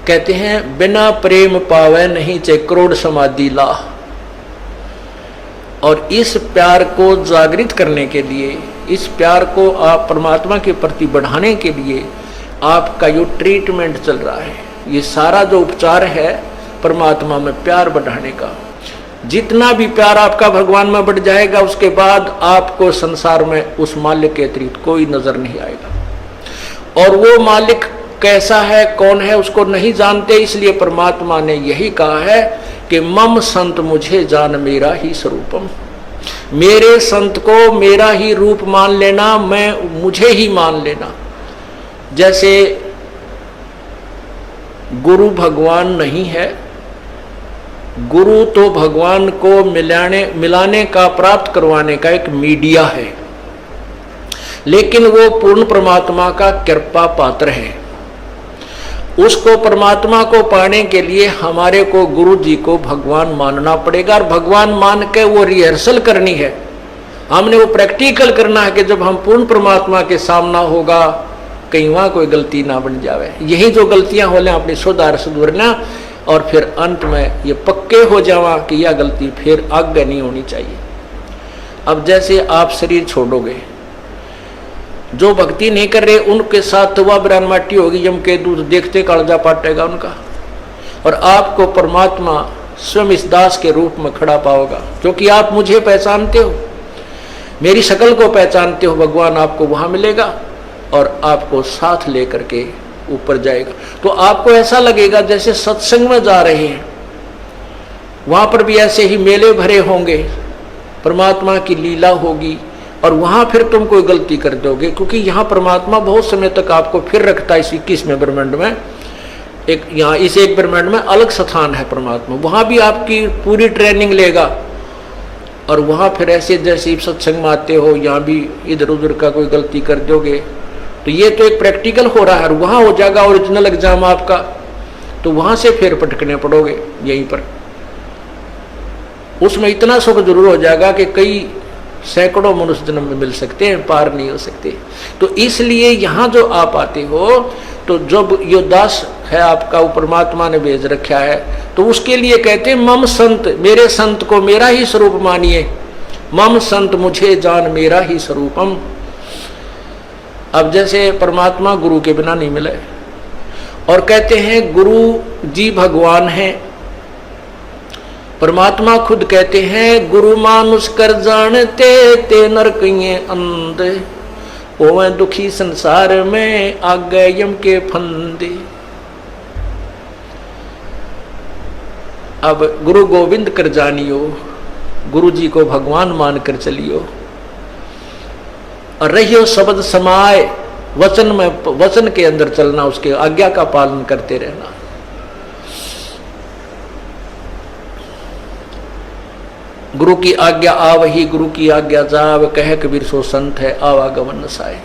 कहते हैं बिना प्रेम पावे नहीं चे करोड़ समाधि ला। और इस प्यार को जागृत करने के लिए, इस प्यार को आप परमात्मा के प्रति बढ़ाने के लिए आपका जो ट्रीटमेंट चल रहा है, ये सारा जो उपचार है परमात्मा में प्यार बढ़ाने का। जितना भी प्यार आपका भगवान में बढ़ जाएगा, उसके बाद आपको संसार में उस मालिक के अतिरिक्त कोई नजर नहीं आएगा। और वो मालिक कैसा है, कौन है, उसको नहीं जानते। इसलिए परमात्मा ने यही कहा है कि मम संत मुझे जान मेरा ही स्वरूपम। मेरे संत को मेरा ही रूप मान लेना, मैं मुझे ही मान लेना। जैसे गुरु भगवान नहीं है, गुरु तो भगवान को मिलाने का, प्राप्त करवाने का एक मीडिया है, लेकिन वो पूर्ण परमात्मा का कृपा पात्र है। उसको, परमात्मा को पाने के लिए हमारे को गुरु जी को भगवान मानना पड़ेगा। और भगवान मान के वो रिहर्सल करनी है, हमने वो प्रैक्टिकल करना है कि जब हम पूर्ण परमात्मा के सामना होगा कहीं वहां कोई गलती ना बन जावे। यही जो गलतियां हो लें अपनी सुधारना, और फिर अंत में ये पक्के हो जावा कि यह गलती फिर आगे नहीं होनी चाहिए। अब जैसे आप शरीर छोड़ोगे, जो भक्ति नहीं कर रहे उनके साथ वह ब्रान माटी होगी, यम के दूध देखते कालजा पाटेगा उनका। और आपको परमात्मा स्वयं इस दास के रूप में खड़ा पाओगा, क्योंकि आप मुझे पहचानते हो, मेरी शक्ल को पहचानते हो। भगवान आपको वहां मिलेगा और आपको साथ लेकर के ऊपर जाएगा। तो आपको ऐसा लगेगा जैसे सत्संग में जा रहे हैं। वहां पर भी ऐसे ही मेले भरे होंगे, परमात्मा की लीला होगी, और वहां फिर तुम कोई गलती कर दोगे, क्योंकि यहाँ परमात्मा बहुत समय तक आपको फिर रखता है। इस 21वें ब्रह्मांड में एक, यहाँ इस एक ब्रह्मांड में अलग स्थान है परमात्मा, वहां भी आपकी पूरी ट्रेनिंग लेगा। और वहां फिर ऐसे जैसे सत्संग में आते हो, यहाँ भी इधर उधर का कोई गलती कर दोगे तो ये तो एक प्रैक्टिकल हो रहा है, और वहां हो जाएगा ओरिजिनल एग्जाम आपका, तो वहां से फिर पटकने पड़ोगे यहीं पर। उसमें इतना सुख जरूर हो जाएगा कि कई सैकड़ों मनुष्य जन्म में मिल सकते हैं, पार नहीं हो सकते। तो इसलिए यहाँ जो आप आते हो, तो जब यो दास है आपका, वो परमात्मा ने भेज रखा है, तो उसके लिए कहते हैं मम संत, मेरे संत को मेरा ही स्वरूप मानिए। मम संत मुझे जान मेरा ही स्वरूपम। अब जैसे परमात्मा गुरु के बिना नहीं मिले, और कहते हैं गुरु जी भगवान हैं। परमात्मा खुद कहते हैं गुरु मानुष कर जानते ते नरकिये अंधे, ओवे दुखी संसार में आगे यम के फंदे। अब गुरु गोविंद कर जानियो, गुरु जी को भगवान मानकर चलियो, और रहियो शब्द समाए, वचन में, वचन के अंदर चलना, उसके आज्ञा का पालन करते रहना। गुरु की आज्ञा आवही, गुरु की आज्ञा जाव, कह कबीर सो संत है आवागमन नसाए।